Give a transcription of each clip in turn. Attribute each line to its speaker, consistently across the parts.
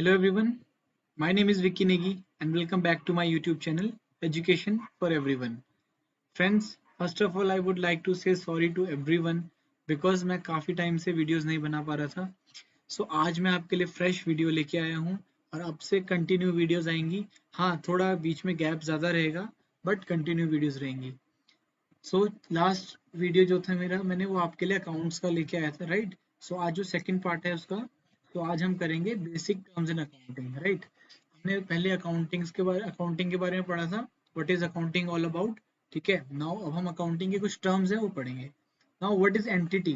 Speaker 1: Hello everyone, my name is Vicky Negi and welcome back to my YouTube channel Education for Everyone. Friends, first of all I would like to say sorry to everyone because मैं काफ़ी time से videos नहीं बना पा रहा था. So आज मैं आपके लिए फ्रेश वीडियो लेके आया हूँ और अब से कंटिन्यू वीडियोस आएंगी. हाँ, थोड़ा बीच में गैप ज़्यादा रहेगा बट कंटिन्यू वीडियोस रहेंगी. सो लास्ट वीडियो जो था मेरा मैंने वो आपके लिए अकाउंट्स का लेके आया था, राइट. सो आज जो सेकंड पार्ट है उसका, तो आज हम करेंगे basic terms in accounting, right. हमने पहले अकाउंटिंग के बारे में पढ़ा था, what is accounting all about. ठीक है, नाउ अब हम अकाउंटिंग के कुछ टर्म्स हैं वो पढ़ेंगे. Now what is entity.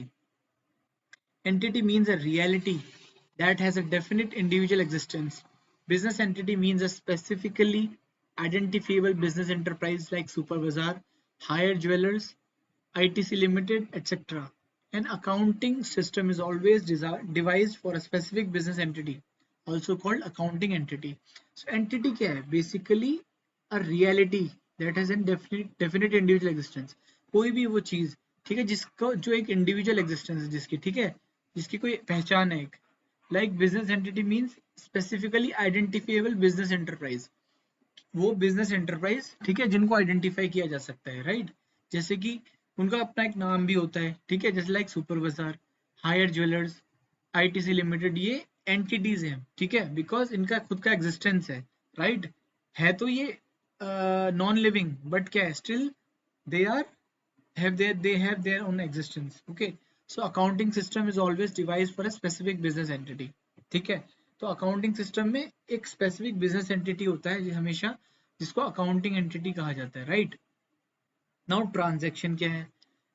Speaker 1: Entity means a reality that has a definite individual existence. Business entity means a specifically identifiable business enterprise like Super Bazaar, Hire Jewelers, ITC Limited, etc. An accounting system is always devised for a specific business entity, also called accounting entity. So entity क्या है? Basically a reality that has a definite individual existence. कोई भी वो चीज, ठीक है, जिसको जो एक इंडिविजुअल एग्जिस्टेंस है, जिसकी, ठीक है, जिसकी कोई पहचान है. Like business entity means specifically identifiable business enterprise. वो बिजनेस एंटरप्राइज, ठीक है, जिनको आइडेंटिफाई किया जा सकता है, राइट. जैसे कि उनका अपना एक नाम भी होता है, ठीक है, जैसे लाइक सुपर बाजार, हायर ज्वेलर्स, आईटीसी लिमिटेड, ये एंटिटीज हैं, ठीक है, बिकॉज इनका खुद का एग्जिस्टेंस राइट. है तो ये नॉन लिविंग बट क्या है, still they are they have their own existence. Okay, so accounting system is always devised for a specific business entity. ठीक है, तो अकाउंटिंग सिस्टम में एक स्पेसिफिक बिजनेस एंटिटी होता है हमेशा, जिसको अकाउंटिंग एंटिटी कहा जाता है, राइट. नाउ ट्रांजैक्शन क्या है?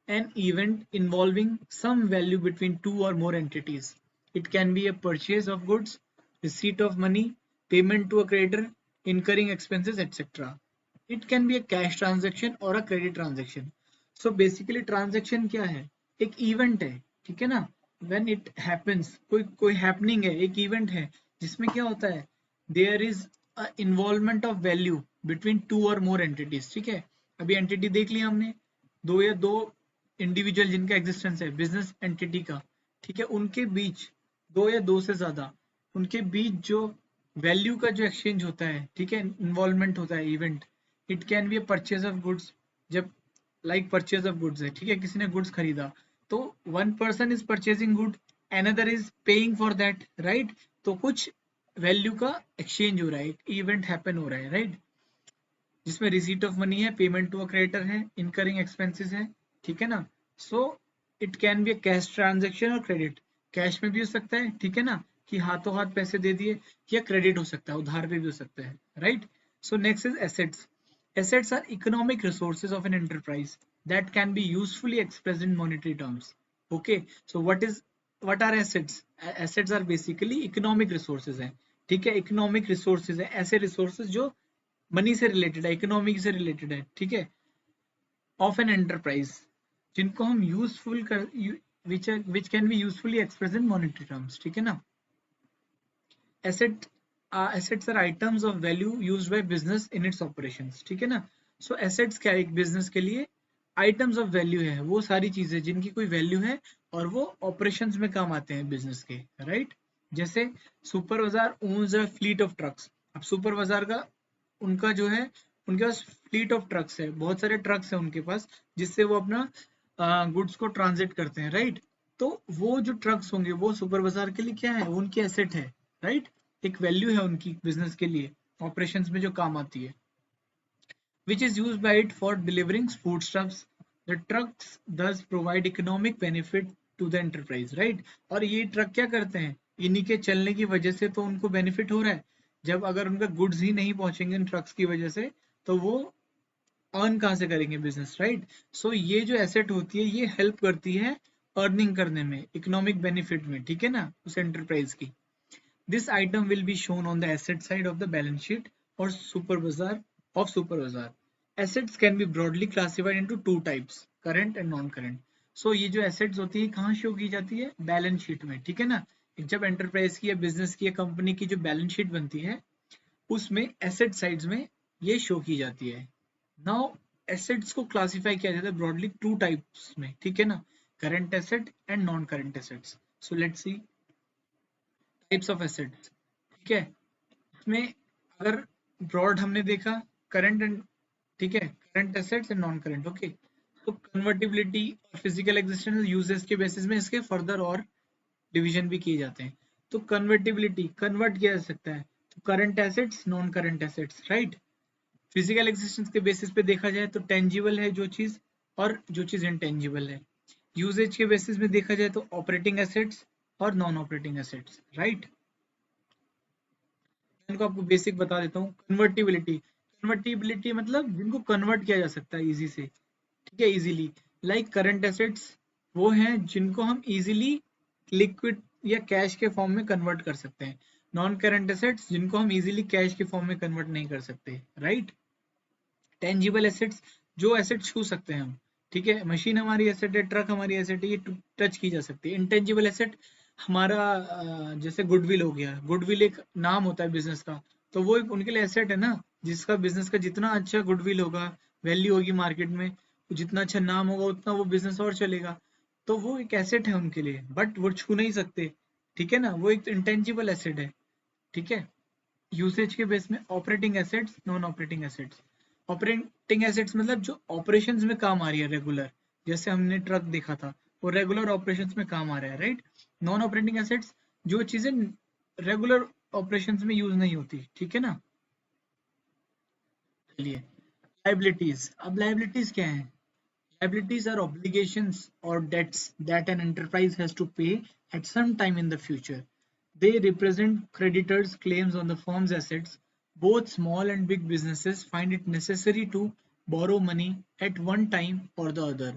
Speaker 1: An event involving some value between two और more entities. It can be a purchase of goods, receipt of money, payment to a creditor, incurring expenses, etc. It can be a cash transaction or a credit transaction. So basically transaction क्या है? एक event है, ठीक है ना. When it happens, कोई happening है, एक इवेंट है जिसमें क्या होता है, there is involvement of value between two और मोर एंटिटीज. ठीक है, अभी एंटिटी देख लिया हमने, दो इंडिविजुअल जिनका एग्जिस्टेंस है बिजनेस एंटिटी का, ठीक है, उनके बीच, दो या दो से ज्यादा, उनके बीच जो वैल्यू का जो एक्सचेंज होता है, ठीक है, इन्वॉल्वमेंट होता है, event. It can be a purchase of goods. जब लाइक परचेज ऑफ गुड्स है, ठीक है, किसी ने गुड्स खरीदा, तो one person is purchasing good, another is paying for that, right. तो कुछ वैल्यू का एक्सचेंज हो रहा है, एक इवेंट हैपन हो रहा है, राइट, जिसमें रिसीट ऑफ मनी है, पेमेंट टू अ क्रेडिटर है, इनकरिंग एक्सपेंसेस है, ठीक है ना. So it can be a cash transaction और क्रेडिट. कैश में भी हो सकता है, ठीक है ना, कि हाथों हाथ पैसे दे दिए, या क्रेडिट हो सकता है, उधार पे भी हो सकता है, right. So next is assets. Assets are economic resources of an enterprise that can be usefully expressed in monetary terms. Okay, so what are assets? Assets are basically economic resources हैं, ठीक है, economic resources है, ऐसे resources जो money से related है, economic से related है, ठीक है, ऑफ एन एंटरप्राइज, जिनको हम यूजफुल कर, which can be usefully express in monetary terms, ठीक है ना. Asset assets are items of value used by business in its operations, ठीक है ना. सो assets क्या है, एक बिजनेस के लिए आइटम्स ऑफ वैल्यू है, वो सारी चीजें जिनकी कोई वैल्यू है और वो ऑपरेशंस में काम आते हैं बिजनेस के, राइट. जैसे सुपर बाजार owns a fleet of trucks. अब सुपर बाजार का, उनका जो है, उनके पास फ्लीट ऑफ ट्रक्स है, बहुत सारे ट्रक्स है उनके पास, जिससे वो अपना गुड्स को ट्रांजिट करते हैं, राइट. तो वो जो ट्रक्स होंगे वो सुपर बाजार के लिए क्या है, उनकी एसेट है, राइट. एक वैल्यू है उनकी बिजनेस के लिए, ऑपरेशंस में जो काम आती है, which is used by it for delivering foodstuffs. The trucks thus provide economic benefit to the enterprise, right? और ये ट्रक क्या करते हैं, इन्हीं के चलने की वजह से तो उनको बेनिफिट हो रहा है. जब अगर उनका गुड्स ही नहीं पहुंचेंगे इन ट्रक्स की वजह से, तो वो अर्न कहाँ से करेंगे बिजनेस, राइट. सो ये जो एसेट होती है ये हेल्प करती है अर्निंग करने में, इकोनॉमिक बेनिफिट में, ठीक है ना, उस एंटरप्राइज की. This item will be shown on the asset side of the balance sheet or super bazaar of super bazaar. Assets can be broadly classified into two types, current and non-current. So ये जो assets होती है कहाँ show की जाती है, balance sheet में, ठीक है ना. जब एंटरप्राइज की या बिजनेस की या कंपनी की जो बैलेंस शीट बनती है, उसमें एसेट साइड्स में ये शो की जाती है. नाउ एसेट्स को क्लासिफाई किया जाता है ब्रॉडली टू टाइप्स में, ठीक है ना, current asset and non current assets. So let's see types of assets. ठीक है। इसमें अगर ब्रॉड हमने देखा करंट एंड, ठीक है, current assets and non current, okay. तो कन्वर्टिबिलिटी और फिजिकल एग्जिस्टेंस यूजेस के बेसिस में इसके फर्दर और डिवीजन भी किए जाते हैं। तो कन्वर्टिबिलिटी, कन्वर्ट किया जा सकता है तो current assets, non current assets, right. Physical existence के बेसिस पे देखा जाए तो टेंजिबल है जो चीज, और जो चीज इंटेंजिबल है। यूजेज के बेसिस में देखा जाए तो ऑपरेटिंग एसेट्स और नॉन ऑपरेटिंग एसेट्स, राइट। इनको आपको बेसिक बता देता हूँ। कन्वर्टिबिलिटी, कन्वर्टिबिलिटी मतलब जिनको कन्वर्ट किया जा सकता है इजी से, ठीक है, इजीली। लाइक करंट एसेट्स वो हैं जिनको हम इजीली लिक्विड या कैश के फॉर्म में कन्वर्ट कर सकते हैं। नॉन करंट एसेट्स जिनको हम इजीली कैश के फॉर्म में कन्वर्ट नहीं कर सकते, राइट। टेंजिबल एसेट्स जो एसेट छू सकते हैं हम, ठीक है, मशीन हमारी एसेट है, ट्रक हमारी एसेट है, ये टच की जा सकती है। इंटेंजिबल एसेट हमारा जैसे गुडविल हो गया, गुडविल एक नाम होता है बिजनेस का, तो वो एक उनके लिए एसेट है ना। जिसका बिजनेस का जितना अच्छा गुडविल होगा, वैल्यू होगी मार्केट में, जितना अच्छा नाम होगा उतना वो बिजनेस और चलेगा। तो वो एक एसेट है उनके लिए, बट वो छू नहीं सकते, ठीक है ना, वो एक इंटेंजिबल एसेट है, ठीक है। यूसेज के बेस में operating assets, non operating assets. Operating assets मतलब जो ऑपरेशंस में काम आ रही है रेगुलर, जैसे हमने ट्रक देखा था, वो रेगुलर ऑपरेशंस में काम आ रहा है, राइट। नॉन ऑपरेटिंग एसेट्स जो चीजें रेगुलर ऑपरेशंस में यूज नहीं होती, ठीक है ना। चलिए, लाइबिलिटीज। अब लाइबिलिटीज क्या है? Liabilities are obligations or debts that an enterprise has to pay at some time in the future. They represent creditors' claims on the firm's assets. Both small and big businesses find it necessary to borrow money at one time or the other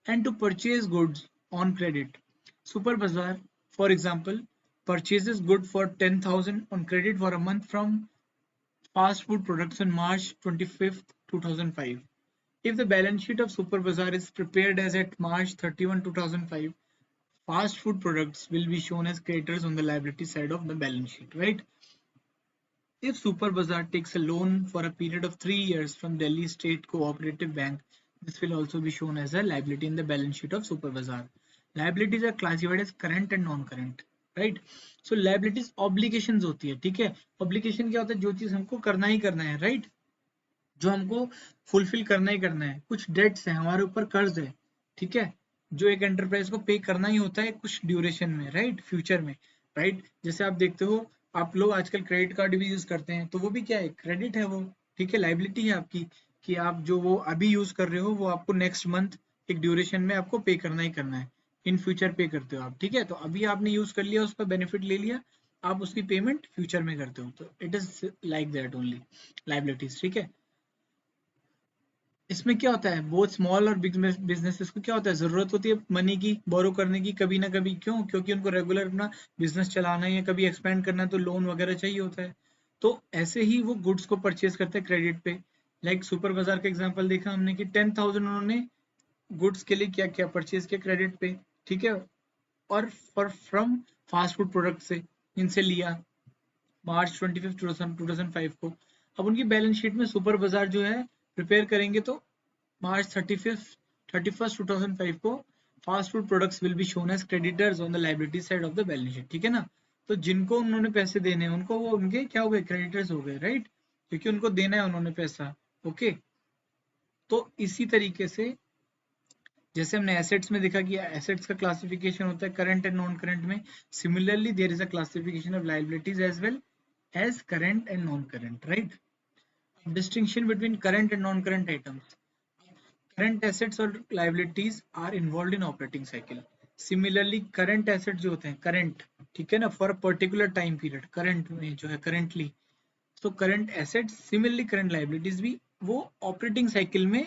Speaker 1: and to purchase goods on credit. Super Bazaar, for example, purchases goods for 10,000 on credit for a month from fast food products on March 25th, 2005. If the balance sheet of Super Bazaar is prepared as at March 31, 2005, fast food products will be shown as creditors on the liability side of the balance sheet, right? If Super Bazaar takes a loan for a period of 3 years from Delhi State Cooperative Bank, this will also be shown as a liability in the balance sheet of Super Bazaar. Liabilities are classified as current and non-current, right? So liabilities obligations होती है, ठीक है। obligation क्या होता है? जो चीज हमको करना ही करना है, right? जो हमको फुलफिल करना ही करना है। कुछ डेट्स है, हमारे ऊपर कर्ज है, ठीक है, जो एक एंटरप्राइज को पे करना ही होता है कुछ ड्यूरेशन में, राइट, फ्यूचर में, राइट। जैसे आप देखते हो, आप लोग आजकल क्रेडिट कार्ड भी यूज करते हैं, तो वो भी क्या है? क्रेडिट है वो, ठीक है, लाइबिलिटी है आपकी, कि आप जो वो अभी यूज कर रहे हो वो आपको नेक्स्ट मंथ एक ड्यूरेशन में आपको पे करना ही करना है। इन फ्यूचर पे करते हो आप, ठीक है। तो अभी आपने यूज कर लिया, उसका बेनिफिट ले लिया, आप उसकी पेमेंट फ्यूचर में करते हो, तो it is like that only liabilities, ठीक है। इसमें क्या होता है, बहुत स्मॉल और बिग बिजनेसेस को क्या होता है, जरूरत होती है मनी की, बोरो करने की कभी ना कभी। क्यों? क्योंकि उनको रेगुलर अपना बिजनेस चलाना है या कभी एक्सपेंड करना है, तो लोन वगैरह चाहिए होता है। तो ऐसे ही वो गुड्स को परचेज करते हैं क्रेडिट पे। लाइक सुपर बाजार का एग्जांपल देखा हमने कि 10,000 उन्होंने गुड्स के लिए क्या क्या परचेज किया क्रेडिट पे, ठीक है। और for from fast food product से इनसे लिया March 25, 2005 को। अब उनकी बैलेंस शीट में सुपर बाजार जो है प्रिपेयर करेंगे, तो March 31, 2005 को fast food products will be shown as creditors on the liability side of the balance sheet, ठीक है ना। तो जिनको उन्होंने पैसे देने हैं उनको वो उनके क्या हो गए? क्रेडिटर्स हो गए, राइट, क्योंकि उनको देना है उन्होंने पैसा, ओके। तो इसी तरीके से जैसे हमने एसेट्स में देखा कि एसेट्स का क्लासिफिकेशन होता है करंट एंड नॉन करंट में, similarly there is a classification of liabilities as well as current and non current, right. Distinction between current and non-current items. Current assets और liabilities are involved in operating cycle. Similarly, current assets जो होते हैं current, ठीक है ना, for a particular time period, current में जो है currently, तो current assets similarly current liabilities भी वो operating cycle में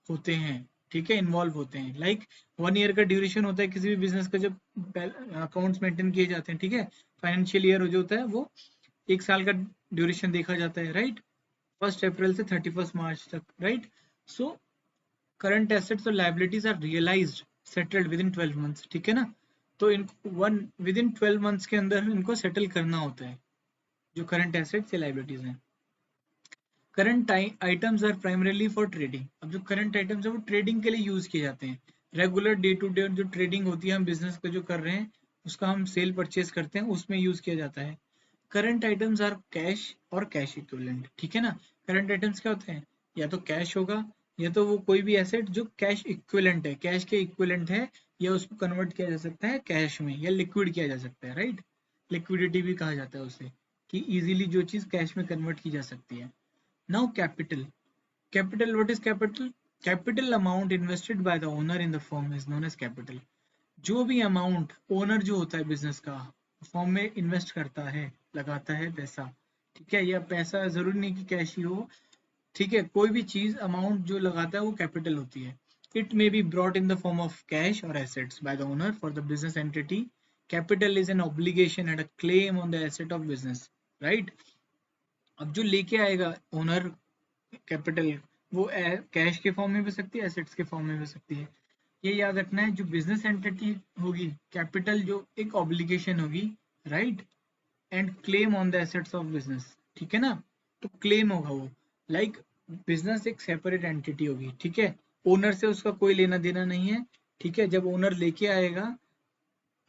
Speaker 1: होते हैं, ठीक है, इन्वॉल्व होते हैं। लाइक 1 ईयर का ड्यूरेशन होता है किसी भी बिजनेस का, जब अकाउंट्स मेंटेन किए जाते हैं, ठीक है। फाइनेंशियल ईयर जो होता है वो 1 साल का ड्यूरेशन देखा जाता है, राइट, 1 अप्रैल से 31 मार्च तक, राइट। सो करंट एसेट्स और liabilities are realised settled within 12 months, ठीक है ना। तो इन विद इन 12 मंथ्स के अंदर इनको सेटल करना होता है, जो करंट एसेट्स या लाइबिलिटीज हैं। Current items are primarily for trading. अब जो करंट आइटम्स है वो ट्रेडिंग के लिए यूज किए जाते हैं। रेगुलर डे टू डे जो ट्रेडिंग होती है, हम बिजनेस का जो कर रहे हैं उसका हम सेल परचेज करते हैं, उसमें यूज किया जाता है। करंट आइटम्स आर कैश और कैश इक्विवेलेंट, ठीक है ना। करंट आइटम्स क्या होते हैं, या तो कैश होगा या तो वो कोई भी एसेट जो कैश इक्विवेलेंट है, कैश के इक्विवेलेंट है, या उसको कन्वर्ट किया जा सकता है कैश में, या लिक्विड किया जा सकता है, राइट। लिक्विडिटी भी कहा जाता है उसे, कि इजीली जो चीज कैश में कन्वर्ट की जा सकती है। Now capital, capital what is capital, capital amount invested by the owner in the firm is known as capital. जो भी अमाउंट ओनर जो होता है बिजनेस का फॉर्म में इन्वेस्ट करता है, लगाता है पैसा, ठीक है, या पैसा जरूरी नहीं कि कैश ही हो, ठीक है, कोई भी चीज अमाउंट जो लगाता है वो कैपिटल होती है। It may be brought in the form of cash or assets by the owner for the business entity. Capital is an obligation and a claim on the asset of business, right. अब जो लेके आएगा owner capital, वो cash के form में भी सकती है, एसेट्स के फॉर्म में भी सकती है। ये याद रखना है, जो बिजनेस एंटिटी होगी, कैपिटल जो एक ऑब्लिगेशन होगी, right, and claim on the assets of business, ठीक है ना। तो क्लेम होगा वो, लाइक बिजनेस एक सेपरेट एंटिटी होगी, ठीक है, ओनर से उसका कोई लेना देना नहीं है, ठीक है। जब ओनर लेके आएगा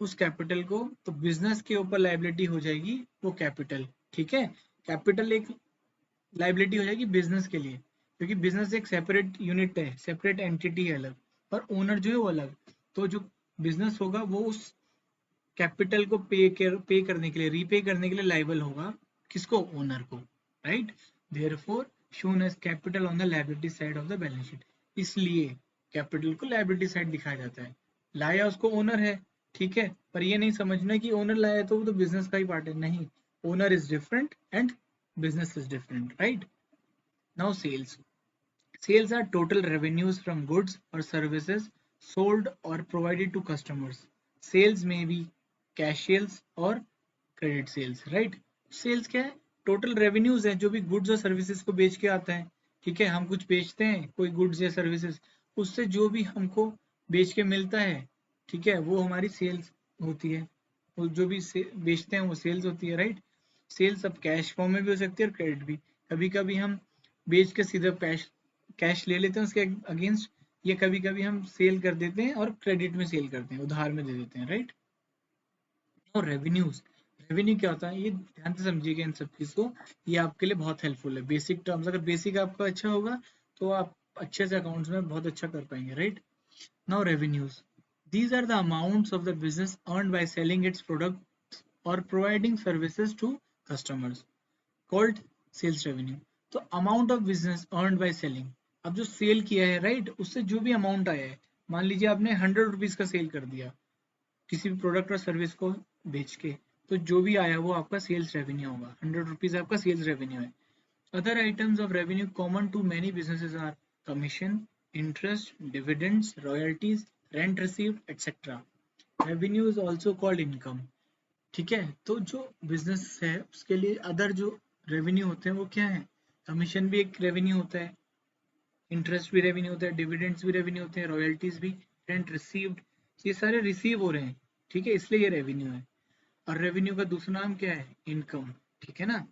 Speaker 1: उस कैपिटल को, तो बिजनेस के ऊपर लाइबिलिटी हो जाएगी वो कैपिटल, ठीक है। कैपिटल एक लाइबिलिटी हो जाएगी बिजनेस के लिए, क्योंकि बिजनेस एक सेपरेट यूनिट है, सेपरेट एंटिटी है अलग, और ओनर जो है वो अलग। तो जो बिजनेस होगा वो उस कैपिटल को पे करने के लिए, रीपे करने के लिए लाइबल होगा, किसको, ओनर को, right. Therefore shown as capital on the liability side of the balance sheet. इसलिए कैपिटल को लायबिलिटी साइड दिखाया जाता है। लाया उसको ओनर है, ठीक है, पर ये नहीं समझना कि ओनर लाया तो वो तो बिजनेस का ही पार्ट है, नहीं। Owner is different and business is different, right? Now sales. Sales are total revenues from goods or services sold or provided to customers. Sales may be cash sales or credit sales, right? Sales क्या है, total revenues है जो भी goods और services को बेच के आता है, ठीक है। हम कुछ बेचते हैं, कोई गुड्स या सर्विसेज, उससे जो भी हमको बेच के मिलता है, ठीक है, वो हमारी सेल्स होती है। वो जो भी बेचते हैं वो सेल्स होती है, राइट। सेल्स अब कैश फॉर्म में भी हो सकती है और क्रेडिट भी। कभी कभी हम बेच के सीधा कैश कैश ले लेते हैं उसके अगेंस्ट, या कभी कभी हम सेल कर देते हैं और क्रेडिट में सेल करते हैं, उधार में दे देते हैं, राइट। और रेवेन्यूज, रेवेन्यू क्या होता है, ये ध्यान से समझिएगा इन सब चीज को, ये आपके लिए बहुत हेल्पफुल है। बेसिक टर्म्स, अगर बेसिक आपका अच्छा होगा तो आप अच्छे से अकाउंट्स में बहुत अच्छा कर पाएंगे, right. Now revenues, these are the amounts of the business earned by selling its products or providing services to customers, called sales revenue। तो amount of business earn by selling, अब जो सेल किया है, राइट, उससे जो भी amount आया है, मान लीजिए आपने 100 रुपीज का सेल कर दिया किसी भी प्रोडक्ट और सर्विस को बेच के, तो जो भी आया वो आपका सेल्स रेवेन्यू होगा, 100 रुपीज आपका सेल्स रेवेन्यू है। Other items of revenue common to many businesses are commission, interest, dividends, royalties, rent received etcetera. Revenue is also called income, ठीक है। तो जो बिजनेस है उसके लिए अदर जो रेवेन्यू होते हैं वो क्या है, कमीशन भी एक रेवेन्यू होता है, इंटरेस्ट भी रेवेन्यू होता है, डिविडेंड्स भी रेवेन्यू होते हैं, रॉयल्टीज भी, रेंट रिसीव्ड, ये सारे रिसीव हो रहे हैं, ठीक है, इसलिए ये रेवेन्यू है। और रेवेन्यू का दूसरा नाम क्या है, इनकम, ठीक है ना।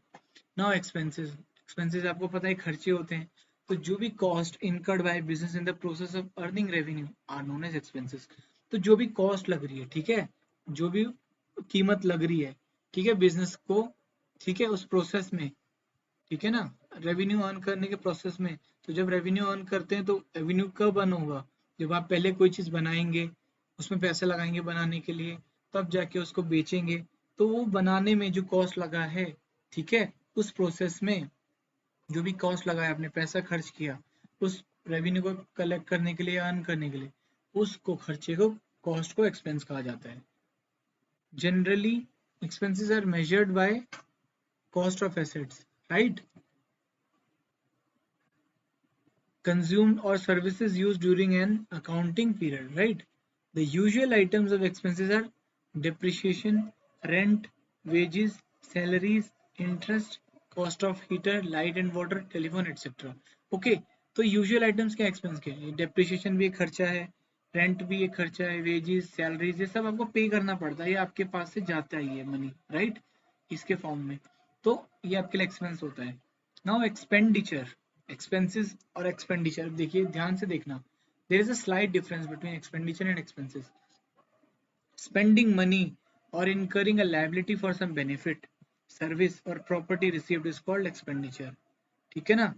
Speaker 1: नाउ एक्सपेंसेस, एक्सपेंसेस आपको पता है खर्चे होते हैं, तो जो भी cost incurred by business in the process of earning revenue are known as expenses. तो जो भी कॉस्ट लग रही है, ठीक है, जो भी कीमत लग रही है, ठीक है, बिजनेस को, ठीक है, उस प्रोसेस में, ठीक है ना, रेवेन्यू अर्न करने के प्रोसेस में। तो जब रेवेन्यू अर्न करते हैं तो रेवेन्यू कब अर्न होगा, जब आप पहले कोई चीज बनाएंगे, उसमें पैसे लगाएंगे बनाने के लिए, तब जाके उसको बेचेंगे। तो वो बनाने में जो कॉस्ट लगा है, ठीक है, उस प्रोसेस में जो भी कॉस्ट लगा है, आपने पैसा खर्च किया उस रेवेन्यू को कलेक्ट करने के लिए, अर्न करने के लिए, उसको खर्चे को, कॉस्ट को एक्सपेंस कहा जाता है। Generally expenses are measured by cost of assets, right, consumed or services used during an accounting period, right. The usual items of expenses are depreciation, rent, wages, salaries, interest, cost of heater, light and water, telephone, etc. Okay, तो usual items क्या expense के हैं, depreciation भी एक खर्चा है, rent भी एक खर्चा है, वेजेस, सैलरीज, ये सब आपको पे करना पड़ता है, ये आपके पास से जाता है ये मनी, राइट, इसके फॉर्म में। तो ये आपके लिए एक्सपेंस होता है। नाउ एक्सपेंडिचर, एक्सपेंसेस और एक्सपेंडिचर, देखिए ध्यान से देखना, there is a slight difference between expenditure and expenses. Spending money or incurring a liability for some benefit, service or property received is called expenditure. ठीक है ना।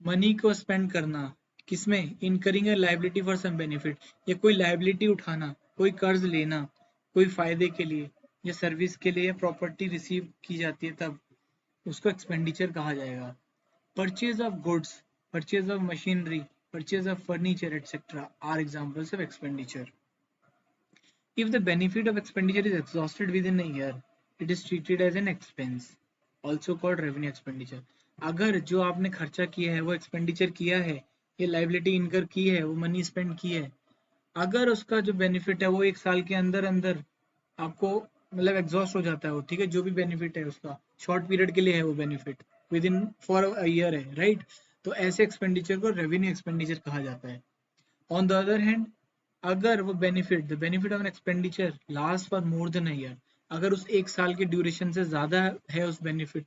Speaker 1: मनी को स्पेंड करना किसमें, incurring a liability for some benefit, या कोई liability उठाना, कोई कर्ज लेना कोई फायदे के लिए या सर्विस के लिए, या प्रॉपर्टी रिसीव की जाती है तब उसको एक्सपेंडिचर कहा जाएगा। Purchase of goods, purchase of machinery, purchase of furniture etcetera are examples of expenditure. If the benefit of expenditure is exhausted within a year, it is treated as an expense, also called revenue expenditure. अगर जो आपने खर्चा किया है वो expenditure किया है, ये लाइबिलिटी इनकर की है, वो मनी स्पेंड की है, अगर उसका जो बेनिफिट है वो एक साल के अंदर अंदर आपको मतलब एग्जॉस्ट हो जाता है वो, ठीक है, जो भी बेनिफिट है उसका शॉर्ट पीरियड के लिए है वो benefit, with in for a year है, राइट। तो ऐसे एक्सपेंडिचर को रेवेन्यू एक्सपेंडिचर कहा जाता है। ऑन द अदर हैंड, अगर वो benefit, the benefit of an expenditure last for more than a year, अगर उस एक साल के ड्यूरेशन से ज्यादा है उस बेनिफिट,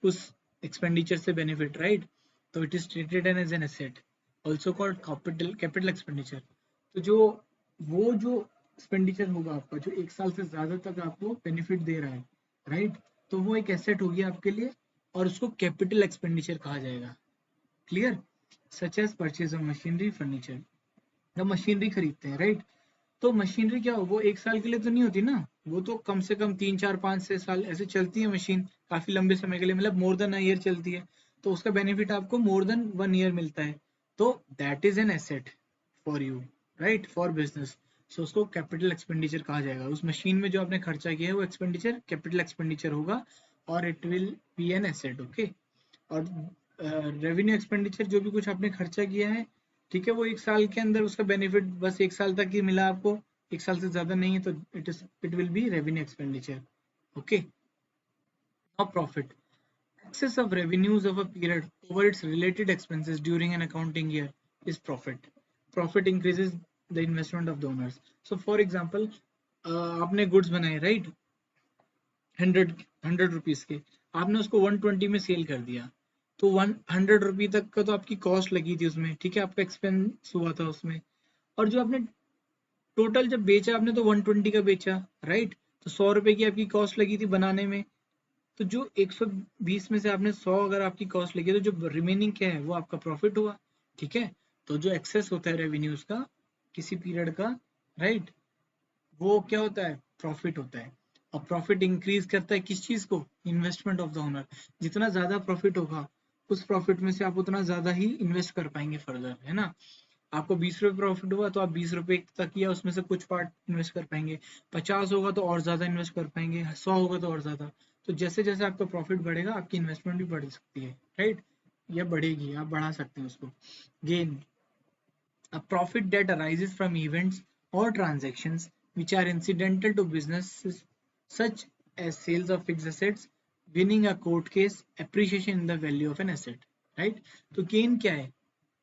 Speaker 1: उस एक्सपेंडिचर से बेनिफिट, राइट, तो it is treated as an asset, also called capital expenditure. तो जो वो जो एक्सपेंडिचर होगा आपका जो एक साल से ज्यादा तक आपको बेनिफिट दे रहा है, राइट, तो वो एक एसेट होगी आपके लिए और उसको कैपिटल एक्सपेंडिचर कहा जाएगा। Clear. Such as purchase of machinery furniture, जब मशीनरी खरीदते हैं, राइट, तो मशीनरी क्या हो, वो एक साल के लिए तो नहीं होती ना, वो तो कम से कम 3 4 5 6 साल ऐसे चलती है मशीन, काफी लंबे समय के लिए, मतलब मोर देन अ ईयर चलती है, तो उसका बेनिफिट आपको मोर देन 1 ईयर मिलता है, तो that is an asset for you, right, for business. So उसको कैपिटल एक्सपेंडिचर कहा जाएगा। उस मशीन में जो आपने खर्चा किया है वो एक्सपेंडिचर कैपिटल एक्सपेंडिचर होगा और it will be an asset, okay. और रेवेन्यू एक्सपेंडिचर जो भी कुछ आपने खर्चा किया है, ठीक है, वो एक साल के अंदर उसका बेनिफिट बस एक साल तक ही मिला आपको, एक साल से ज्यादा नहीं है, तो it will be revenue expenditure, okay. Now profit, excess of revenues of a period over its related expenses during an accounting year is profit. Profit increases the investment of the owners. So for example, आपने goods बनाए, right, 100 rupees के, आपने उसको 120 में cell कर दिया, तो 100 रुपी तक का तो आपकी कॉस्ट लगी थी उसमें, ठीक है, आपका एक्सपेंस हुआ था उसमें, और जो आपने टोटल जब बेचा आपने तो 120 का बेचा, राइट, तो 100 रुपए की आपकी कॉस्ट लगी थी बनाने में, तो जो 120 में से आपने 100 अगर आपकी कॉस्ट लगी तो जो रिमेनिंग क्या है वो आपका प्रॉफिट हुआ, ठीक है। तो जो एक्सेस होता है रेवेन्यूज का किसी पीरियड का, राइट, वो क्या होता है, प्रॉफिट होता है। और प्रॉफिट इंक्रीज करता है किस चीज को, इन्वेस्टमेंट ऑफ द ओनर। जितना ज्यादा प्रॉफिट होगा उस प्रॉफिट में से आप उतना ज्यादा ही इन्वेस्ट कर पाएंगे फर्दर, है ना। आपको 20 रुपए प्रॉफिट हुआ तो आप 20 रुपए तक या उसमें से कुछ पार्ट इन्वेस्ट कर पाएंगे, 50 होगा तो और ज्यादा इन्वेस्ट कर पाएंगे, 100 होगा तो और ज्यादा। तो जैसे जैसे आपका प्रॉफिट बढ़ेगा आपकी इन्वेस्टमेंट भी बढ़ सकती है, राइट, या बढ़ेगी, आप बढ़ा सकते हैं उसको। Gain, a profit that arises from events or transactions which are incidental to businesses such as sales of fixed assets, winning a court case, appreciation in the value of an asset, right। तो gain क्या है,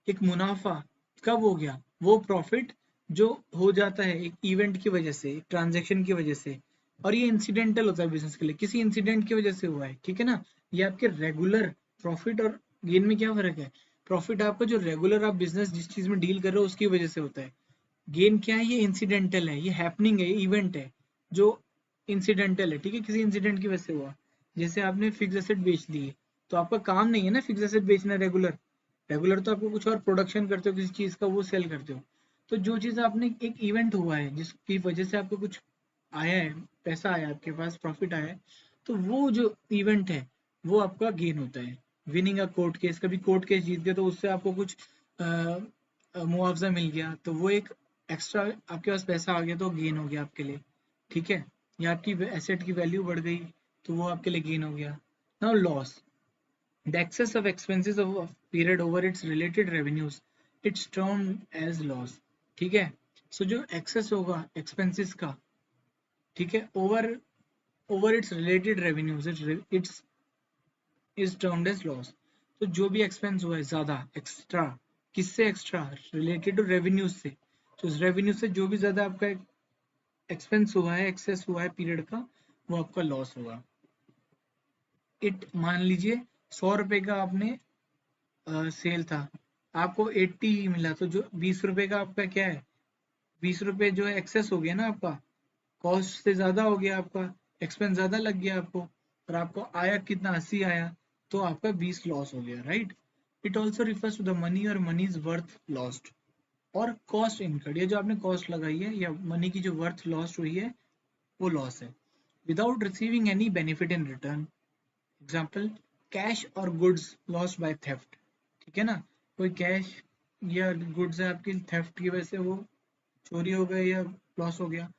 Speaker 1: एक मुनाफा कब हो गया, वो profit जो हो जाता है एक इवेंट की वजह से, एक ट्रांजैक्शन की वजह से, और ये इंसिडेंटल होता है बिजनेस के लिए, किसी इंसिडेंट की वजह से हुआ है, ठीक है ना। ये आपके रेगुलर प्रॉफिट और गेन में क्या फर्क है, प्रॉफिट आपका जो रेगुलर आप बिजनेस जिस चीज में डील कर रहे हो उसकी वजह से होता है, गेन क्या है, ये इंसिडेंटल है, ये हैपनिंग है, इवेंट है जो इंसिडेंटल है, ठीक है, किसी इंसिडेंट की वजह से हुआ। जैसे आपने फिक्स एसेट बेच दिए, तो आपका काम नहीं है ना फिक्स एसेट बेचना रेगुलर, रेगुलर तो आपको कुछ और प्रोडक्शन करते हो किसी चीज का, वो सेल करते हो। तो जो चीज आपने एक इवेंट हुआ है जिसकी वजह से आपको कुछ आया है, पैसा आया आपके पास, प्रॉफिट आया है, तो वो जो इवेंट है वो आपका गेन होता है। विनिंग अ कोर्ट केस, कभी कोर्ट केस जीत गए तो उससे आपको कुछ मुआवजा मिल गया, तो वो एक एक्स्ट्रा आपके पास पैसा आ गया तो गेन हो गया आपके लिए, ठीक है। या आपकी एसेट की वैल्यू बढ़ गई तो वो आपके लिए गेन हो गया। Now loss, the excess of expenses of a period over its related revenues, it's termed as loss, ठीक है। सो जो एक्सेस होगा एक्सपेंसेस का, ठीक है, over over its related revenues, its is termed as loss. तो जो भी एक्सपेंस हुआ है ज्यादा एक्स्ट्रा, किससे एक्स्ट्रा, रिलेटेड टू रेवेन्यूज से, तो उस रेवेन्यू से जो भी ज्यादा आपका एक्सपेंस हुआ है, एक्सेस हुआ है पीरियड का, वो आपका लॉस होगा। इट, मान लीजिए 100 रुपए का आपने सेल था, आपको 80 ही मिला, तो जो 20 रुपए का आपका क्या है, 20 रुपए जो है एक्सेस हो गया ना आपका, कॉस्ट से ज्यादा हो गया आपका, एक्सपेंस ज्यादा लग गया आपको, और आपको आया कितना 80 आया, तो आपका 20 लॉस हो गया, right. It also refers to the money और मनी इज वर्थ लॉस्ट और कॉस्ट इनकर्ड, ये जो आपने कॉस्ट लगाई है या मनी की जो वर्थ लॉस्ट हुई है वो लॉस है without receiving any benefit in return. Example, cash और गुड्स लॉस्ट बाय थेफ्ट, ठीक है ना, कोई कैश या गुड्स है आपकी थेफ्ट की वजह से वो चोरी हो गया या लॉस हो गया,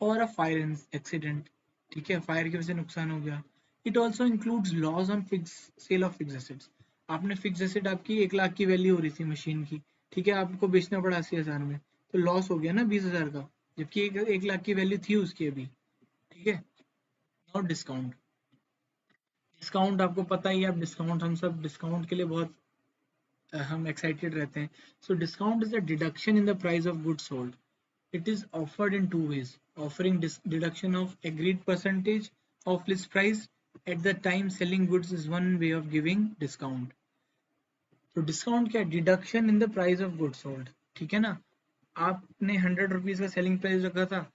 Speaker 1: और अ फायर एक्सीडेंट, ठीक है, फायर की वजह से नुकसान हो गया। It also includes loss on fix sale of fix assets, आपने फिक्स एसेट आपकी 1 लाख की वैल्यू हो रही थी मशीन की, ठीक है, आपको बेचना पड़ा 80,000 में, तो लॉस हो गया ना 20,000 का, जबकि 1 लाख की वैल्यू थी उसकी अभी, ठीक है। और डिस्काउंट, डिस्काउंट आपको पता ही है, आप डिस्काउंट, हम सब डिस्काउंट के लिए बहुत हम एक्साइटेड रहते हैं। So discount is a deduction in the price of goods sold. It is offered in two ways: offering deduction of agreed percentage of list price at the time selling goods is one way of giving discount. तो discount क्या है? Deduction in the price of goods sold, ठीक है ना। आपने 100 rupees का selling price रखा था,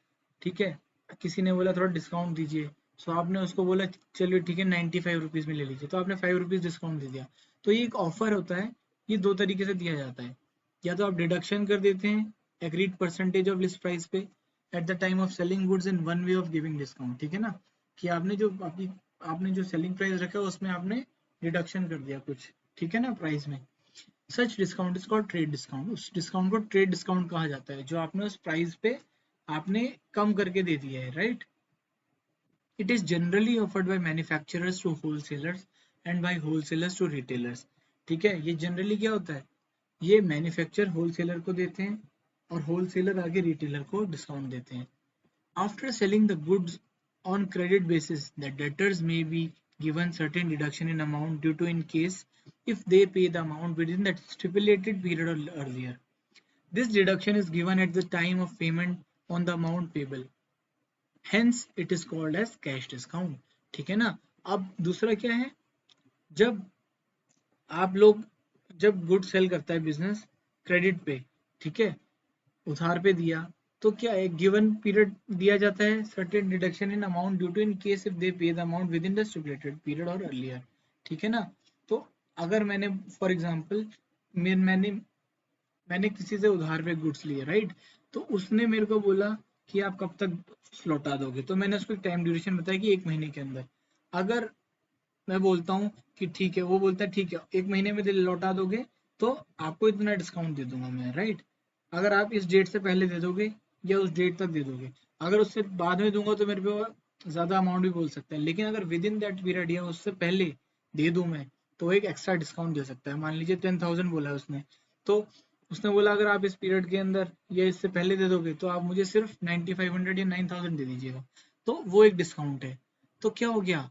Speaker 1: ठीक है, किसी ने बोला थोड़ा डिस्काउंट दीजिए, सो आपने उसको बोला चलिए ठीक है 95 रुपीज में ले लीजिए, तो आपने 5 रुपीज डिस्काउंट दे दिया। तो ये एक ऑफर होता है, ये दो तरीके से दिया जाता है, या तो आप डिडक्शन कर देते हैं agreed percentage of list price पे at the time of selling goods in one way of giving discount, ठीक है ना, कि आपने जो सेलिंग प्राइस रखा है उसमें आपने डिडक्शन कर दिया कुछ, ठीक है ना, प्राइस में। Such discount is called trade discount, उस डिस्काउंट को ट्रेड डिस्काउंट कहा जाता है जो आपने उस प्राइस पे आपने कम करके दे दिया है, right. It is generally offered by manufacturers to wholesalers and by wholesalers to retailers, ठीक है। ये जनरली क्या होता है, ये मैन्युफैक्चर होलसेलर को देते हैं और होलसेलर आगे रिटेलर को डिस्काउंट देते हैं। After selling the goods on credit basis, the debtors may be given certain deduction in amount due to in case if they pay the amount within the stipulated period or earlier. This deduction is given at the time of payment on the amount payable. Hence, it is called as cash discount. ठीक है ना। अब दूसरा क्या है, जब आप लोग, जब गुड सेल करता है बिजनेस क्रेडिट पे, ठीक है, उधार पे दिया, तो क्या एक गिवन पीरियड दिया जाता है, certain deduction in amount due to in case if they pay the amount within the stipulated period or earlier, ठीक है ना। तो अगर मैंने फॉर एग्जांपल मैंने मैंने किसी से उधार पे गुड्स लिए, राइट, तो उसने मेरे को बोला कि आप कब तक लौटा दोगे, तो मैंने उसको टाइम ड्यूरेशन बताया कि 1 महीने के अंदर। अगर मैं बोलता हूँ कि ठीक है, वो बोलता है ठीक है 1 महीने में लौटा दोगे तो आपको इतना डिस्काउंट दे दूंगा मैं, राइट। अगर आप इस डेट से पहले दे दोगे या उस डेट तक दे दोगे, अगर उससे बाद में दूंगा तो मेरे पे वो ज्यादा अमाउंट भी बोल सकता है, लेकिन अगर विद इन दैट पीरियड या उससे पहले दे दूं मैं, तो एक एक्स्ट्रा डिस्काउंट दे सकता है। मान लीजिए 10,000 बोला है उसने, तो उसने बोला अगर आप इस पीरियड के अंदर या इससे पहले दे दोगे तो आप मुझे सिर्फ 9500 या 9000 दे दीजिएगा, तो वो एक डिस्काउंट है। तो क्या हो गया,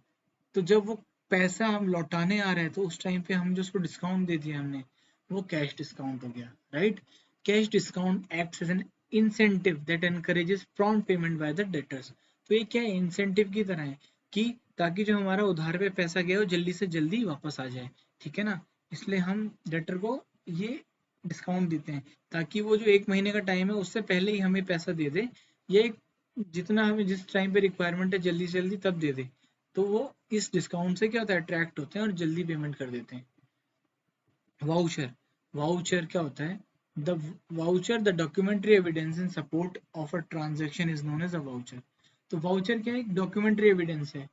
Speaker 1: तो जब वो पैसा हम लौटाने आ रहे हैं तो उस टाइम पे हम जो उसको डिस्काउंट दे दिया हमने, वो कैश डिस्काउंट हो गया, right. Cash discount acts as an incentive that encourages prompt payment by the debtors. तो ये क्या है, इंसेंटिव की तरह है कि ताकि जो हमारा उधार पे पैसा गया वो जल्दी से जल्दी वापस आ जाए, ठीक है ना। इसलिए हम डेटर को ये डिस्काउंट देते हैं ताकि वो जो 1 महीने का टाइम है उससे पहले ही हमें पैसा दे दे, ये जितना हमें जिस टाइम पे रिक्वायरमेंट है जल्दी से जल्दी तब दे दे, तो वो इस डिस्काउंट से क्या होता है, अट्रैक्ट होते हैं और जल्दी पेमेंट कर देते हैं। वाउचर, वाउचर क्या होता है, the voucher the documentary evidence in support of a transaction is known as a voucher. तो वाउचर क्या है, एक डॉक्यूमेंट्री एविडेंस है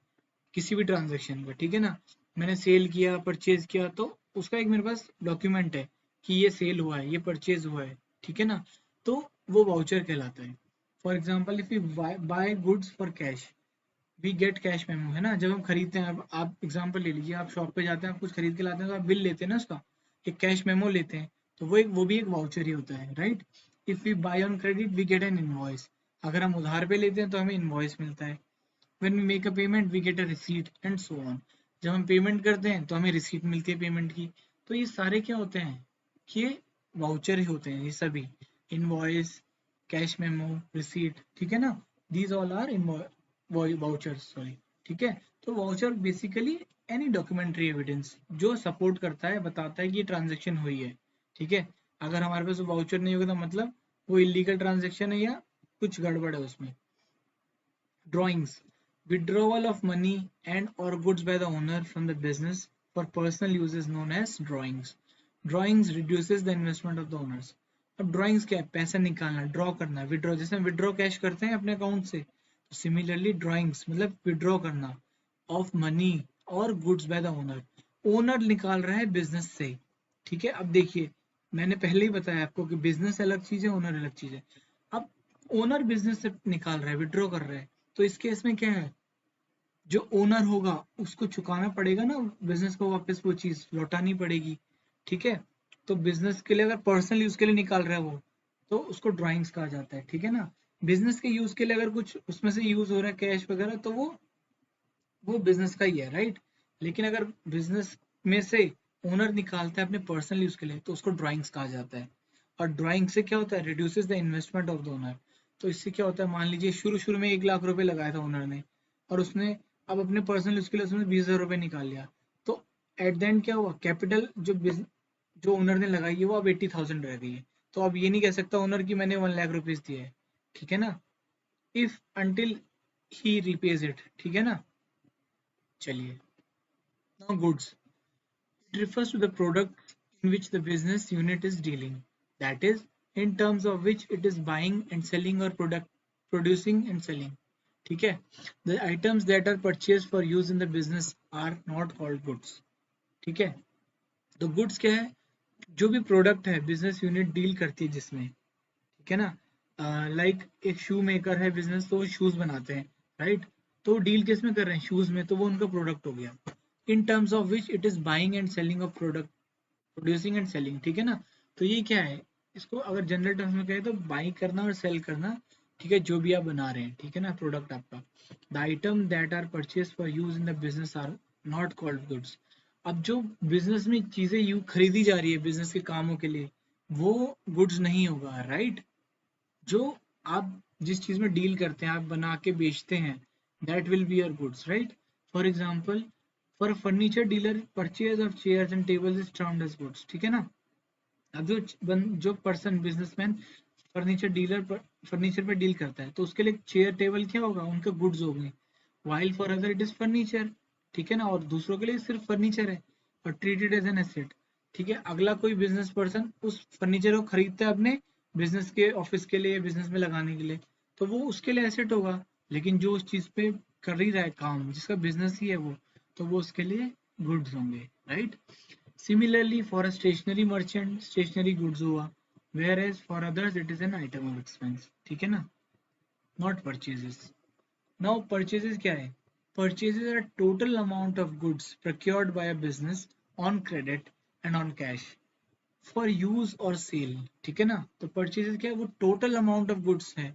Speaker 1: किसी भी ट्रांजैक्शन का, ठीक है ना। मैंने सेल किया, परचेज किया, तो उसका एक मेरे पास डॉक्यूमेंट है कि ये सेल हुआ है, ये परचेज हुआ है, ठीक है ना, तो वो वाउचर कहलाता है। For example if you buy goods for cash, we get cash memo, है ना, जब हम खरीदते हैं, अब आप एग्जांपल ले लीजिए, आप शॉप पे जाते हैं, आप कुछ खरीद के लाते हैं तो आप बिल लेते हैं ना उसका, एक कैश मेमो लेते हैं, तो वो भी एक वाउचर ही होता है, right. If we buy on credit we get an invoice, अगर हम उधार पे लेते हैं तो हमें इनवॉइस मिलता है। When we make a payment we get a receipt and so on, जब हम पेमेंट करते हैं तो हमें रिसीट मिलती है पेमेंट की। तो ये सारे क्या होते हैं, कि ये वाउचर ही होते हैं, ये सभी इनवॉइस, कैश मेमो, रिसीट, ठीक है ना, these all are vouchers, sorry, ठीक है। तो voucher basically any documentary evidence जो सपोर्ट करता है, बताता है कि ये ट्रांजेक्शन हुई है, ठीक है। अगर हमारे पास वाउचर नहीं होगा तो मतलब वो इलीगल ट्रांजेक्शन है या कुछ गड़बड़ है उसमें। Drawings, Withdrawal of money and or goods by the owner from the business for personal use is known as drawings. Drawings reduces the investment of the owners. अब ड्रॉइंग्स क्या है? पैसा निकालना, ड्रॉ करना, विड्रॉ, जैसे हम विड्रॉ कैश करते हैं अपने अकाउंट से, तो सिमिलरली ड्रॉइंग्स मतलब विड्रॉ करना ऑफ मनी और goods by the owner. Owner निकाल रहा है बिजनेस से, ठीक है। अब देखिए, मैंने पहले ही बताया आपको कि बिजनेस अलग चीज है, ओनर अलग चीज है। अब ओनर बिजनेस से निकाल रहा है, विड्रॉ कर रहा है, तो इस केस में क्या है, जो ओनर होगा उसको चुकाना पड़ेगा ना, बिजनेस को वापस वो चीज लौटानी पड़ेगी, ठीक है। तो बिजनेस के लिए अगर पर्सनल यूज के लिए निकाल रहा है वो, तो उसको ड्राइंग्स कहा जाता है, ठीक है ना। बिजनेस के यूज के लिए अगर कुछ उसमें से यूज हो रहा है कैश वगैरह, तो वो बिजनेस का ही है, राइट। लेकिन अगर बिजनेस में से ओनर निकालता है अपने पर्सनल यूज के लिए, तो उसको ड्राइंग्स कहा जाता है। और ड्राइंग से क्या होता है, reduces the investment of the owner. तो इससे क्या होता है, मान लीजिए शुरू शुरू में 1 लाख रुपए लगाया था ओनर ने, और उसने अब अपने पर्सनल यूज के लिए उसने 20,000 रुपए निकाल लिया, तो एट द एंड क्या हुआ, कैपिटल जो ओनर ने लगाई है वो अब 80,000 रह गई है। तो अब ये नहीं कह सकता ओनर की मैंने 1 लाख रुपीज दिए है, ठीक है ना, इफ अंटिल ही रिपेज इट, ठीक है ना। चलिए, now goods. It refers to the product in which the business unit is dealing. That is, in terms of which it is buying and selling or product producing and selling. ठीक है, the items that are purchased for use in the business are not called goods. ठीक है, तो goods क्या है, जो भी product है बिजनेस यूनिट डील करती है जिसमें, ठीक है ना। लाइक एक शू मेकर है बिजनेस, तो वो शूज बनाते हैं, राइट। तो डील किस में कर रहे हैं, शूज में, तो वो उनका प्रोडक्ट हो गया। In terms of which it is buying and selling of product, producing and selling, ठीक है ना। तो ये क्या है, इसको अगर जनरल टर्म्स में कहें तो बाई करना और सेल करना, ठीक है, जो भी आप बना रहे हैं, ठीक है ना, प्रोडक्ट आपका। The item that are purchase for use in the business are not called goods. अब जो बिजनेस में चीजें यू खरीदी जा रही है बिजनेस के कामों के लिए, वो गुड्स नहीं होगा, राइट। जो आप जिस चीज में डील करते हैं, आप बना के बेचते हैं, that will be your goods, right. For example, for furniture dealer purchase of chairs and tables is termed as goods, ठीक है ना। अब जो पर्सन बिजनेसमैन फर्नीचर डीलर पर फर्नीचर पे डील करता है, तो उसके लिए चेयर टेबल क्या होगा, उनका गुड्स हो गए। While for other it is furniture, ठीक है ना, और दूसरों के लिए सिर्फ फर्नीचर है और ट्रीटेड एज एन एसेट, ठीक है। अगला कोई बिजनेस पर्सन उस फर्नीचर को खरीदता है अपने बिजनेस के ऑफिस के लिए, बिजनेस में लगाने के लिए, तो वो उसके लिए एसेट होगा। लेकिन जो उस चीज पे कर ही रहा है काम, जिसका बिजनेस ही है वो, तो वो उसके लिए गुड्स होंगे, right. Similarly, for a stationery merchant, stationery goods हुआ, whereas for others it is an item of expense, ठीक है ना, not purchases. Now purchases क्या है? Purchases are total amount of goods procured by a business on credit and on cash for use or sale, ठीक है ना। तो purchases क्या है, वो total amount of goods है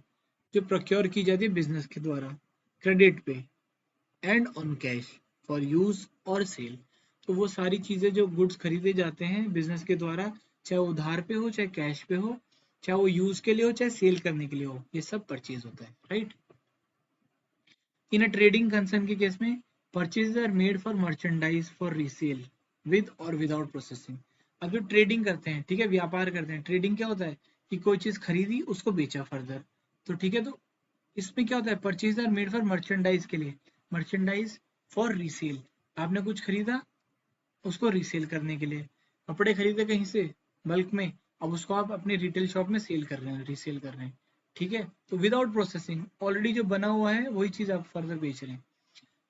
Speaker 1: जो procure की जाती है बिजनेस के द्वारा क्रेडिट पे and on cash for use और सेल। तो वो सारी चीजें जो गुड्स खरीदे जाते हैं बिजनेस के द्वारा, चाहे वो उधार पे हो चाहे कैश पे हो, चाहे वो यूज के लिए हो चाहे सेल करने के लिए हो, ये सब परचेज होता है, right. In a trading concern के केस में purchase are made for merchandise for resale with और विदाउट प्रोसेसिंग। अब जो ट्रेडिंग करते हैं, ठीक है, व्यापार करते हैं, ट्रेडिंग क्या होता है कि कोई चीज खरीदी उसको बेचा फर्दर, तो ठीक है। तो इसमें क्या होता है, purchase are made for merchandise के लिए, मर्चेंडाइज फॉर रीसेल, आपने कुछ खरीदा उसको रीसेल करने के लिए, कपड़े खरीदे कहीं से बल्क में, अब उसको आप अपने रिटेल शॉप में सेल कर रहे हैं, रीसेल कर रहे हैं, ठीक है। तो विदाउट प्रोसेसिंग, ऑलरेडी जो बना हुआ है वही चीज आप फर्दर बेच रहे हैं।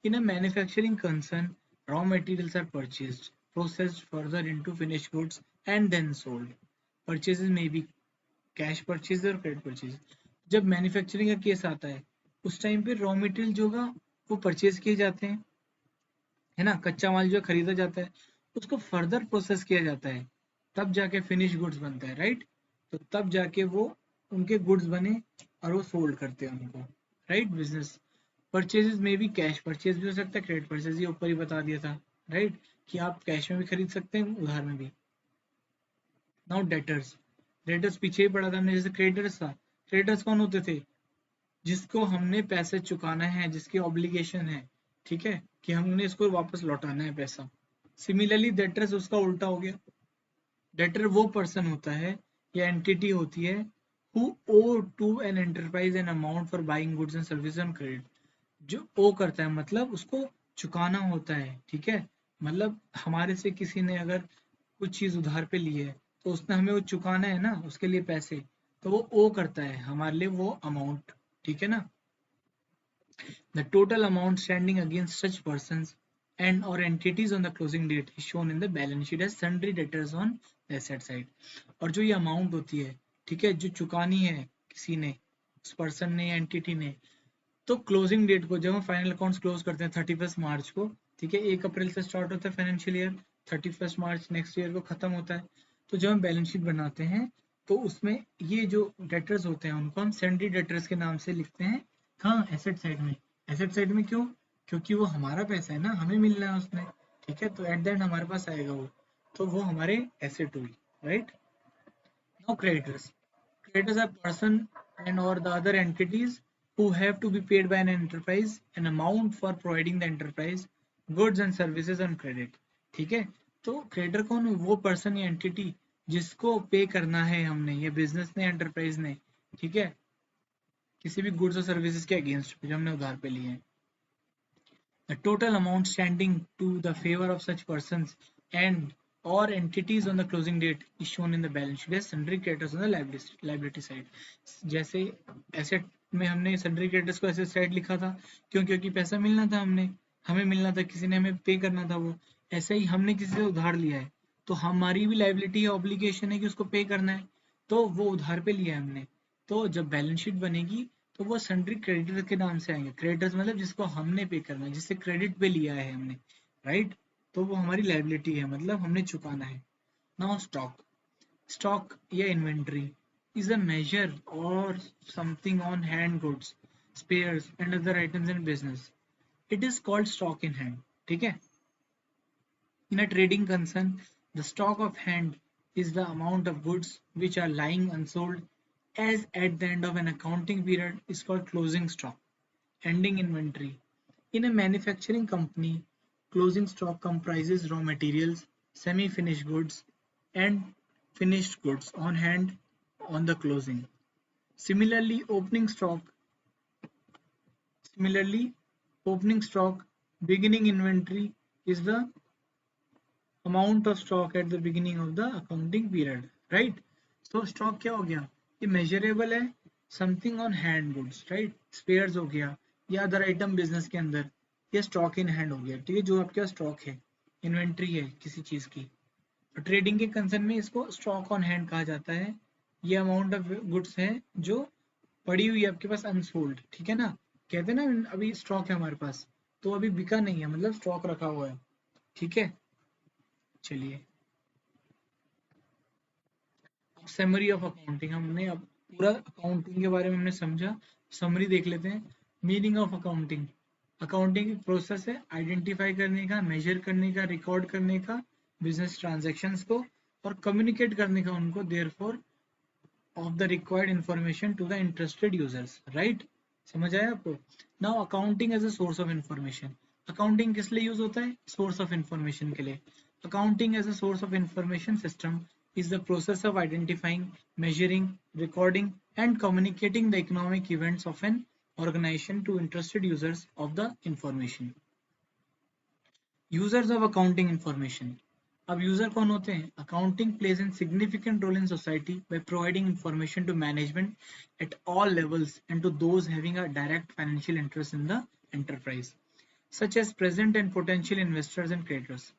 Speaker 1: In a manufacturing concern, raw materials are purchased, processed further into finished goods and then sold. Purchases may be cash purchase और क्रेडिट परचेज। जब मैन्युफैक्चरिंग का केस आता है, उस टाइम पे रॉ मटेरियल जो होगा वो परचेज किए जाते हैं, है ना, कच्चा माल जो खरीदा जाता है उसको फर्दर प्रोसेस किया जाता है, तब जाके फिनिश गुड्स बनता है, राइट। तो तब जाके वो उनके गुड्स बने और वो सोल्ड करते हैं उनको, राइट। बिजनेस परचेजेस में भी कैश परचेज भी हो सकता है, क्रेडिट परचेज ये ऊपर ही बता दिया था, राइट, कि आप कैश में भी खरीद सकते हैं, उधार में भी। नाउ डेटर्स, डेटर्स पीछे ही पढ़ा था हमने, जैसे क्रेडिटर्स था, क्रेडिटर्स कौन होते थे, जिसको हमने पैसे चुकाना है, जिसकी ऑब्लिगेशन है, ठीक है, कि हमने इसको वापस लौटाना है पैसा। सिमिलरली डेटर्स उसका उल्टा हो गया। डेटर वो पर्सन होता है या एंटिटी होती है who owe to an enterprise an amount for buying goods and services on credit, जो ओ करता है मतलब उसको चुकाना होता है, ठीक है। मतलब हमारे से किसी ने अगर कुछ चीज उधार पे ली है तो उसने हमें वो चुकाना है ना, उसके लिए पैसे, तो वो ओ करता है हमारे लिए वो अमाउंट, ठीक है ना। The total amount standing against such persons and or entities on the closing date is shown in the balance sheet as sundry debtors on the asset side। और जो ये अमाउंट होती है, ठीक है, जो चुकानी है किसी ने, उस पर्सन ने या एंटिटी ने, तो क्लोजिंग डेट को जब हम फाइनल अकाउंट्स क्लोज करते हैं 31 मार्च को, ठीक है, 1 अप्रैल से स्टार्ट होता है फाइनेंशियल ईयर, 31 मार्च नेक्स्ट ईयर को खत्म होता है। तो जब हम बैलेंस शीट बनाते हैं तो उसमें ये जो डेटर्स होते हैं उनको हम सेंड्री डेटर्स के नाम से लिखते हैं। कहाँ? एसेट साइड में। एसेट साइड में क्यों? क्योंकि वो हमारा पैसा है ना, हमें मिलना है उसमें, ठीक है, तो एट द एंड हमारे पास आएगा वो, तो वो हमारे एसेट हुई, right. Now creditors. Creditors are person and or the other entities who have to be paid by an enterprise an amount for providing the enterprise goods and services on credit, ठीक है। तो creditor कौन है? वो person या entity जिसको पे करना है हमने, या बिजनेस ने, एंटरप्राइज ने, ठीक है, किसी भी गुड्स और सर्विसेज के अगेंस्ट जो हमने उधार पे लिए हैं। The total amount standing to the favor of such persons and or entities on the closing date is shown in the balance sheet as sundry creditors on the liability side। जैसे asset में हमने sundry creditors को asset side लिखा था, क्यों? क्योंकि पैसा मिलना था, हमें मिलना था, किसी ने हमें पे करना था वो। ऐसे ही हमने किसी से उधार लिया है तो हमारी भी लाइबिलिटी है, ऑब्लिगेशन है कि उसको पे करना है, तो वो उधार पे लिया है हमने। तो जब बैलेंस शीट बनेगी तो वो सन्ड्री क्रेडिटर के नाम से आएंगे। क्रेडिटर्स मतलब जिसको हमने पे करना है, जिससे क्रेडिट पे लिया है हमने, राइट। तो वो हमारी लाइबिलिटी है, मतलब हमने चुकाना है। Now stock. स्टॉक या inventory is a measure or something on hand goods, spares and other items in business. It is called stock in hand, ठीक है। In a trading concern, the stock of hand is the amount of goods which are lying unsold as at the end of an accounting period is called closing stock. Ending inventory. In a manufacturing company, closing stock comprises raw materials, semi-finished goods, and finished goods on hand on the closing. Similarly, similarly, opening stock, beginning inventory is the amount of stock at the beginning of the accounting period, right? So stock क्या हो गया? ये measurable है, something on hand goods, right? Spares हो गया, या other item business के अंदर, ये stock in hand हो गया, ठीक है, जो आपके स्टॉक है, इन्वेंट्री है किसी चीज की। तो ट्रेडिंग के कंसर्न में इसको स्टॉक ऑन हैंड कहा जाता है। ये अमाउंट ऑफ गुड्स है जो पड़ी हुई है आपके पास अनसोल्ड, ठीक है ना। कहते हैं ना अभी स्टॉक है हमारे पास, तो अभी बिका नहीं है, मतलब स्टॉक रखा हुआ है, ठीक है। चलिए, समरी ऑफ अकाउंटिंग, हमने अब पूरा अकाउंटिंग के बारे में हमने समझा, समरी देख लेते हैं। Meaning of accounting. अकाउंटिंग एक प्रोसेस है आइडेंटिफाई करने का, मेजर करने का, रिकॉर्ड करने का बिजनेस ट्रांजैक्शंस को, और कम्युनिकेट करने का उनको, therefore of the required information to the interested users, right. समझ आया आपको? Now accounting as a source of information. Accounting किस लिए यूज होता है? सोर्स ऑफ इंफॉर्मेशन के लिए। Accounting as a source of information system is the process of identifying, measuring, recording, and communicating the economic events of an organization to interested users of the information. Users of accounting information. अब user कौन होते हैं? Accounting plays a significant role in society by providing information to management at all levels and to those having a direct financial interest in the enterprise, such as present and potential investors and creditors.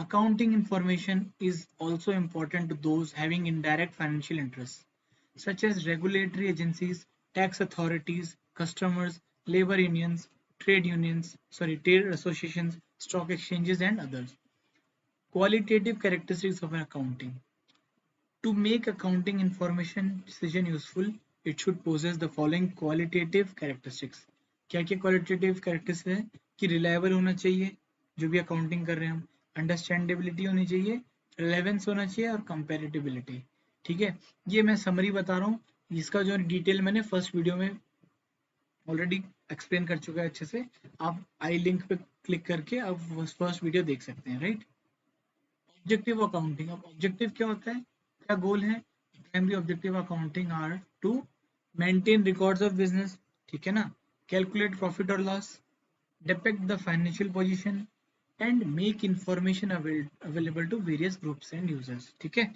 Speaker 1: Accounting information is also important to those having indirect financial interests, such as regulatory agencies, tax authorities, customers, labor unions, trade associations, stock exchanges, and others. Qualitative characteristics of an accounting. To make accounting information decision useful, it should possess the following qualitative characteristics. क्या क्या qualitative characteristics है? कि reliable होना चाहिए, जो भी accounting कर रहे हैं हम, अंडरस्टैंडेबिलिटी होनी चाहिए, रिलेवेंस होना चाहिए, और कंपेरेटिबिलिटी, ठीक है। ये मैं समरी बता रहा हूँ, इसका जो डिटेल मैंने फर्स्ट वीडियो में ऑलरेडी एक्सप्लेन कर चुका है अच्छे से। आप आई लिंक पे क्लिक करके आप फर्स्ट वीडियो देख सकते हैं, राइट। Objective accounting. अब ऑब्जेक्टिव क्या होता है, क्या गोल है? Primary objective accounting are to maintain records of business, ठीक है ना, कैलकुलेट प्रॉफिट और loss, depict the financial position, and make information available to various groups and users. ठीक है.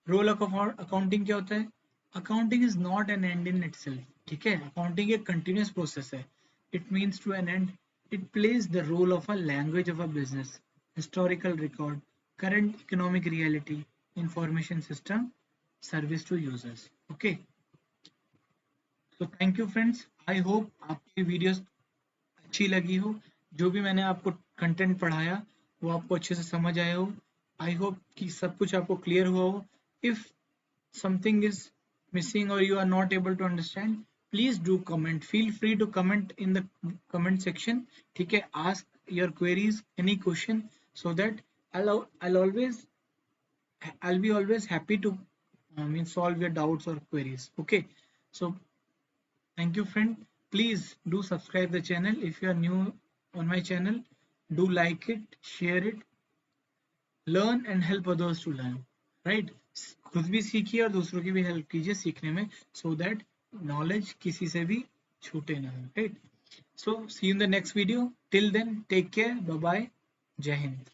Speaker 1: रोल ऑफ अकाउंटिंग क्या होता है? Accounting is not an end in itself. ठीक है, अकाउंटिंग एक कंटिन्यूस प्रोसेस है. It means to an end. It plays the role of a language of a business, historical record, current economic reality, information system, service to users. Okay, so thank you friends. I hope आपकी videos अच्छी लगी हो. जो भी मैंने आपको content पढ़ाया वो आपको अच्छे से समझ आया हो. आई होप कि सब कुछ आपको क्लियर हुआ हो. If something is missing or you are not able to understand, please do comment. Feel free to comment in the comment section. ठीक है, ask your queries, any question, so that I'll be always happy to solve your doubts or queries. Okay, so thank you friend. Please do subscribe the channel. If you are new on my channel, do like it, share it, learn and help others to learn. Right? खुद भी सीखिए और दूसरों की भी help कीजिए सीखने में, so that knowledge किसी से भी छूटे ना. Right? So see you in the next video. Till then, take care. Bye bye. Jai Hind.